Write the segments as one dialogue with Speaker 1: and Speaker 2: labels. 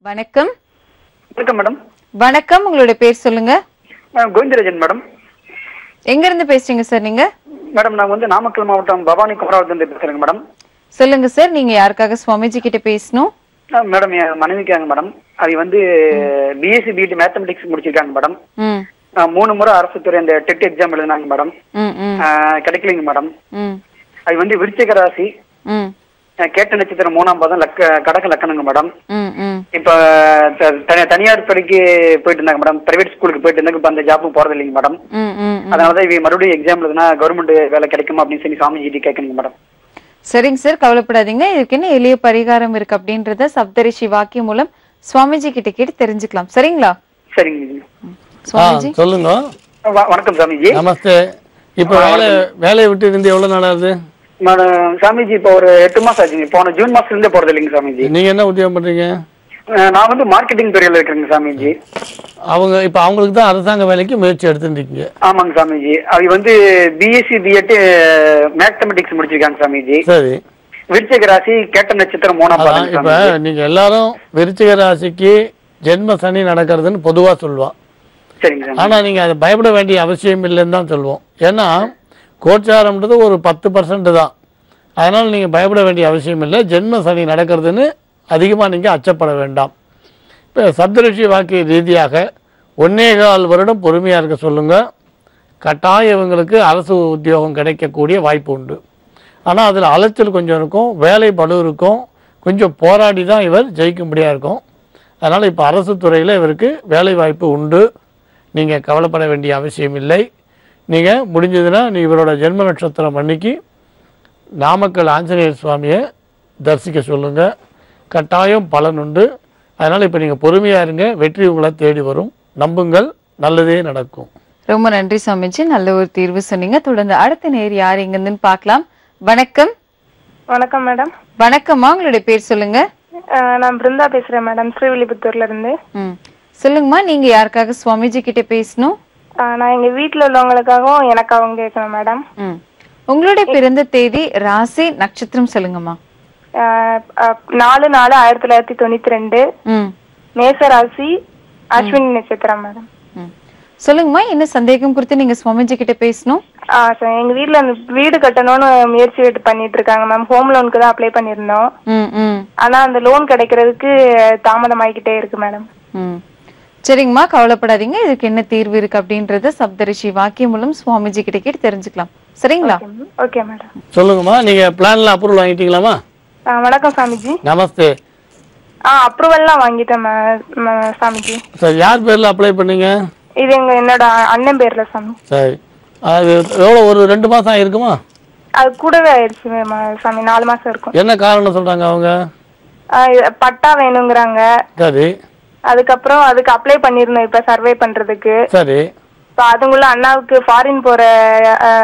Speaker 1: வணக்கம்.
Speaker 2: வணக்கம் மேடம்.
Speaker 1: வணக்கம், உங்களுடைய பேர் சொல்லுங்க.
Speaker 2: கோவிந்தராஜன் மேடம்.
Speaker 1: எங்க இருந்து பேசுறீங்க சார் நீங்க?
Speaker 2: மேடம் நான் வந்து நாமக்கல் மாவட்டம் பவானி குமராவத்திலிருந்து பேசுறேங்க மேடம்.
Speaker 1: சொல்லுங்க சார், நீங்க யாருக்காக சுவாமிஜி கிட்ட பேசணும்?
Speaker 2: மேடம் என் மனைவிக்காங்க மேடம். அது வந்து பிஎஸ்சி பிடி மேத்தமெட்டிக்ஸ் முடிச்சிருக்காங்க மேடம். 3 முறை அரசு துறை அந்த டெட் எக்ஸாம் எழுதினாங்க மேடம். கிடைக்கலைங்க மேடம். அது வந்து விருச்சிக ராசி, கேட்ட நட்சத்திரம் 3ஆம் பாதம் கடக லக்கணங்க மேடம். இப்ப தனியார் துறைக்கு போயிட்டு இருந்தாங்க மேடம். பிரைவேட் ஸ்கூலுக்கு போயிட்டு இருந்தாங்க. இப்ப அந்த ஜாப்பும் போறது இல்லைங்க மேடம். அதனாலதான் இவ மறுபடியும் எக்ஸாம் எழுதுனா கவர்மெண்ட் வேலை கிடைக்குமா அப்படின்னு சொல்லி சாமி கிட்ட கேட்கணுங்க மேடம்.
Speaker 1: சரிங்க சார், கவலைப்படாதீங்க. இதுக்கு என்ன எளிய பரிகாரம் இருக்கு அப்படின்றத சப்தரிஷி வாக்கியம் மூலம் சுவாமிஜி கிட்ட கேட்டு தெரிஞ்சுக்கலாம். சரிங்களா?
Speaker 2: சரிங்க
Speaker 1: சுவாமிஜி
Speaker 3: சொல்லுங்க.
Speaker 2: வணக்கம் சாமிஜி.
Speaker 3: நமஸ்தே. இப்ப வேலையை விட்டு இருந்து எவ்வளவு நாள் ஆகுது?
Speaker 2: மேடம் சாமிஜி இப்ப ஒரு 8 மாசம் ஆச்சுங்க. போன ஜூன் மாசத்துல இருந்தே போறது இல்லைங்க சாமிஜி.
Speaker 3: நீங்க என்ன உத்தியோகம் பண்றீங்க?
Speaker 2: நான் வந்து மார்க்கெட்டிங் துறையில இருக்கிறேங்க சாமிஜி.
Speaker 3: இப்ப அவங்களுக்கு தான் அரசாங்க வேலைக்கு முயற்சி எடுத்துருக்கீங்க.
Speaker 2: ஆமாங்க சாமிஜி. அவங்க வந்து பிஎஸ்சி பிஎட் மேத்தமெட்டிக்ஸ் முடிச்சிருக்காங்க சாமிஜி.
Speaker 3: சரி.
Speaker 2: விருச்சிக ராசி, கேட்ட நட்சத்திரம் 3ஆம் பாதம்.
Speaker 3: இப்ப நீங்க எல்லாரும் விருச்சிக ராசிக்கு ஜென்ம சனி நடக்கிறதுன்னு பொதுவா சொல்லுவான்.
Speaker 2: சரிங்க.
Speaker 3: ஆனா நீங்க அதை பயப்பட வேண்டிய அவசியம் இல்லைன்னு தான் சொல்லுவோம். ஏன்னா கோச்சாரம்ன்றது ஒரு 10% தான். அதனால நீங்க பயப்பட வேண்டிய அவசியம் இல்லை. ஜென்ம சனி நடக்கிறதுன்னு அதிகமாக நீங்கள் அச்சப்பட வேண்டாம். இப்போ சப்தரிஷி வாக்கிய ரீதியாக 1.25 வருடம் பொறுமையாக இருக்க சொல்லுங்கள். கட்டாயம் இவங்களுக்கு அரசு உத்தியோகம் கிடைக்கக்கூடிய வாய்ப்பு உண்டு. ஆனால் அதில் அலைச்சல் கொஞ்சம் இருக்கும், வேலை பளு இருக்கும், கொஞ்சம் போராடி தான் இவர் ஜெயிக்கும்படியாக இருக்கும். அதனால் இப்போ அரசு துறையில் இவருக்கு வேலை வாய்ப்பு உண்டு. நீங்கள் கவலைப்பட வேண்டிய அவசியம் இல்லை. நீங்கள் முடிஞ்சதுன்னா இவரோட ஜென்ம நட்சத்திரம் அன்னைக்கு நாமக்கல் ஆஞ்சநேயர் சுவாமியை தரிசிக்க சொல்லுங்கள். கட்டாயம் பலன் உண்டு. அதனால் இப்போ நீங்கள் பொறுமையாக இருங்க. வெற்றி உங்களை தேடி வரும். நம்புங்கள், நல்லதே நடக்கும்.
Speaker 1: ரொம்ப நன்றி சுவாமிஜி, நல்ல ஒரு தீர்வு சொன்னீங்க. தொடர்ந்து அடுத்த நேர் யார் எங்கன்னு பார்க்கலாம். வணக்கம்.
Speaker 4: வணக்கம் மேடம்.
Speaker 1: வணக்கம்மா, உங்களுடைய பேர் சொல்லுங்க.
Speaker 4: நான் பிருந்தா பேசுறேன் மேடம், ஸ்ரீவில்லிபுத்தூர்ல இருந்து.
Speaker 1: சொல்லுங்கம்மா, நீங்க யாருக்காக சுவாமிஜி கிட்ட பேசணும்?
Speaker 4: நான் எங்க வீட்டுல உள்ளவங்களுக்காகவும் எனக்காகவும் கேட்கணும் மேடம்.
Speaker 1: உங்களுடைய பிறந்த தேதி, ராசி, நட்சத்திரம் சொல்லுங்கம்மா.
Speaker 4: 4/4/1992 மேச ராசி, அஸ்வினி நட்சத்திரம் மேடம்.
Speaker 1: சொல்லுங்கம்மா, என்ன சந்தேகம் குறித்து நீங்க சுவாமிஜி கிட்ட பேசணும்?
Speaker 4: எங்க வீட்டுல அந்த வீடு கட்டணும்னு முயற்சி பண்ணிட்டு இருக்காங்க மேம். ஹோம் லோனுக்கு தான் அப்ளை பண்ணிருந்தோம். ஆனா அந்த லோன் கிடைக்கிறதுக்கு தாமதம் ஆகிக்கிட்டே இருக்கு மேடம்.
Speaker 1: சரிங்கம்மா, கவலைப்படாதீங்க. இதுக்கு என்ன தீர்வு இருக்கு அப்படின்றத சப்தரிஷி வாக்கியம் மூலம் சுவாமிஜி கிட்ட கேட்டு தெரிஞ்சுக்கலாம். சரிங்களா?
Speaker 4: Okay madam.
Speaker 3: சொல்லுங்கம்மா, நீங்க பிளான்ல அப்ரூவல் வாங்கிட்டீங்களாமா?
Speaker 4: வணக்கம் சாமிஜி.
Speaker 3: நமஸ்தே.
Speaker 4: அப்ரூவல்லாம் வாங்கிட்டேன் சாமிஜி.
Speaker 3: சரி, யார் பேர்ல அப்ளை பண்ணீங்க?
Speaker 4: இது என்னோட அண்ணன் பேர்ல சாமி.
Speaker 3: சரி, அது எவ்வளோ ஒரு 2 மாசம் ஆயிருக்குமா?
Speaker 4: அது கூடவே ஆயிடுச்சு சாமி, 4 மாசம் இருக்கும்.
Speaker 3: என்ன காரணம் சொல்றாங்க அவங்க?
Speaker 4: பட்டா வேணுங்கிறாங்க.
Speaker 3: சரி.
Speaker 4: அதுக்கப்புறம் அதுக்கு அப்ளை பண்ணிருந்தோம் இப்ப சர்வே பண்றதுக்கு.
Speaker 3: சரி.
Speaker 4: அதுக்குள்ள அண்ணாவுக்கு ஃபாரின் போற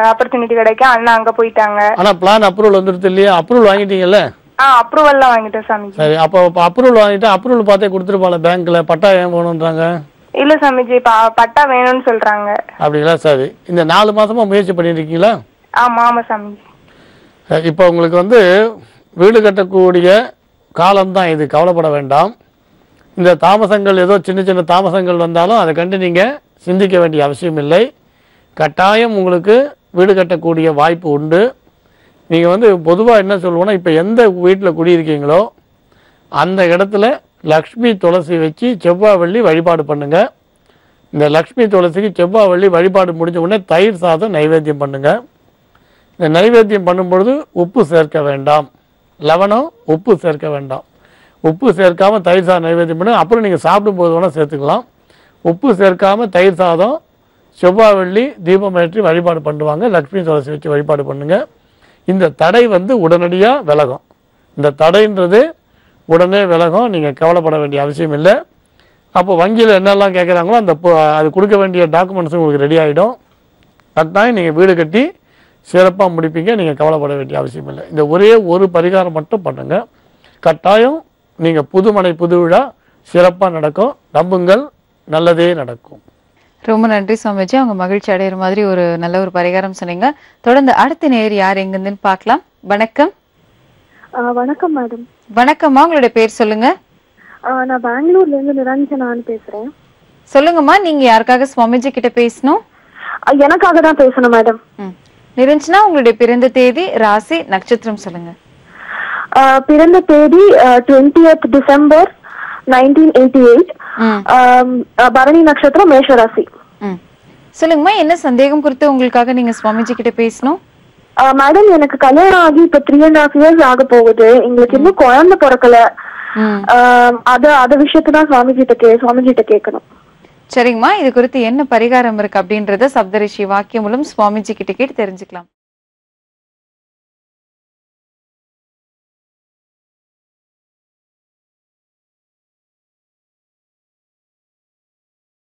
Speaker 4: ஆப்பர்ச்சுனிட்டி கிடைக்க அண்ணா அங்க போயிட்டாங்க.
Speaker 3: ஆனா பிளான் அப்ரூவல் வந்துருது இல்லையா? அப்ரூவல் வாங்கிட்டீங்கல்ல?
Speaker 4: அப்ரூவல்லாம் வாங்கிட்டேன் சாமி.
Speaker 3: சரி, அப்போ அப்ரூவல் வாங்கிட்டு அப்ரூவல் பார்த்தே கொடுத்துருப்பாங்க பேங்க்ல. பட்டா ஏன் வேணும்ன்றாங்க?
Speaker 4: இல்ல சாமிஜி, பட்டா வேணும்னு சொல்றாங்க.
Speaker 3: அப்படிங்களா? சரி. இந்த 4 மாசமா முயற்சி பண்ணிட்டு இருக்கீங்களா?
Speaker 4: ஆமா ஆமா சாமிஜி.
Speaker 3: இப்போ உங்களுக்கு வந்து வீடு கட்டக்கூடிய காலம்தான் இது, கவலைப்பட வேண்டாம். இந்த தாமசங்கள் ஏதோ சின்ன சின்ன தாமசங்கள் வந்தாலும் அதை கண்டு நீங்கள் சிந்திக்க வேண்டிய அவசியம் இல்லை. கட்டாயம் உங்களுக்கு வீடு கட்டக்கூடிய வாய்ப்பு உண்டு. நீங்கள் வந்து பொதுவாக என்ன சொல்லுவோன்னா, இப்போ எந்த வீட்டில் குடியிருக்கீங்களோ அந்த இடத்துல லக்ஷ்மி துளசி வச்சு செவ்வாய் வெள்ளி வழிபாடு பண்ணுங்கள். இந்த லக்ஷ்மி துளசிக்கு செவ்வாய் வெள்ளி வழிபாடு முடிஞ்ச உடனே தயிர் சாதம் நைவேத்தியம் பண்ணுங்கள். இந்த நைவேத்தியம் பண்ணும்பொழுது உப்பு சேர்க்க வேண்டாம், லவணம் உப்பு சேர்க்க வேண்டாம். உப்பு சேர்க்காமல் தயிர் சாதம் நைவேத்தியம் பண்ணுங்கள். அப்புறம் நீங்கள் சாப்பிடும்போது வேணால் சேர்த்துக்கலாம். உப்பு சேர்க்காமல் தயிர் சாதம் செவ்வாய் வெள்ளி தீபம் ஏற்றி வழிபாடு பண்ணுவாங்க. லக்ஷ்மி துளசி வச்சு வழிபாடு பண்ணுங்கள். இந்த தடை வந்து உடனடியாக விலகும். இந்த தடைன்றது உடனே விலகும். நீங்கள் கவலைப்பட வேண்டிய அவசியம் இல்லை. அப்போ வங்கியில் என்னெல்லாம் கேட்குறாங்களோ அது கொடுக்க வேண்டிய டாக்குமெண்ட்ஸும் உங்களுக்கு ரெடி ஆகிடும். கட்டாயம் நீங்கள் வீடு கட்டி சிறப்பாக முடிப்பீங்க. நீங்கள் கவலைப்பட வேண்டிய அவசியம் இல்லை. இந்த ஒரே ஒரு பரிகாரம் மட்டும் பண்ணுங்கள். கட்டாயம் நீங்கள் புதுமனை புது விழா சிறப்பாக நடக்கும். நம்புங்கள், நல்லதே நடக்கும்.
Speaker 1: ரொம்ப நன்றி சுவாமிஜி, அவங்க மகிழ்ச்சி அடைகிற மாதிரி ஒரு நல்ல ஒரு பரிகாரம் சொன்னீங்க. தொடர்ந்து அடுத்த நேர் யார் எங்கன்னு பார்க்கலாம். வணக்கம்.
Speaker 5: வணக்கம் மேடம்.
Speaker 1: வணக்கம்மா, உங்களுடைய பேர் சொல்லுங்க.
Speaker 5: நான் பெங்களூர்ல இருந்து நிரஞ்சனான்னு பேசுறேன்.
Speaker 1: சொல்லுங்கம்மா, நீங்க யாருக்காக சுவாமிஜி கிட்ட பேசணும்?
Speaker 5: எனக்காக தான் பேசணும் மேடம்.
Speaker 1: நிரஞ்சனா, உங்களுடைய பிறந்த தேதி, ராசி, நட்சத்திரம் சொல்லுங்க.
Speaker 5: பிறந்த தேதி 20th December 1988. பரணி நட்சத்திரம், மேஷ ராசி.
Speaker 1: சொல்லுங்கம்மா, என்ன சந்தேகம் குறித்து உங்களுக்காக நீங்க சுவாமிஜி கிட்ட பேசணும்?
Speaker 5: மேடம், எனக்கு கல்யாணம் ஆகி இப்ப 3.5 years ஆக போகுது. எங்களுக்கு இன்னும் குழந்தை பிறக்கல. அத விஷயத்தான் சுவாமிஜிட்ட கேட்கணும்.
Speaker 1: சரிங்கம்மா, இது குறித்து என்ன பரிகாரம் இருக்கு அப்படின்றத சப்தரிஷி வாக்கியம் மூலம் சுவாமிஜி கிட்ட கேட்டு தெரிஞ்சுக்கலாம்.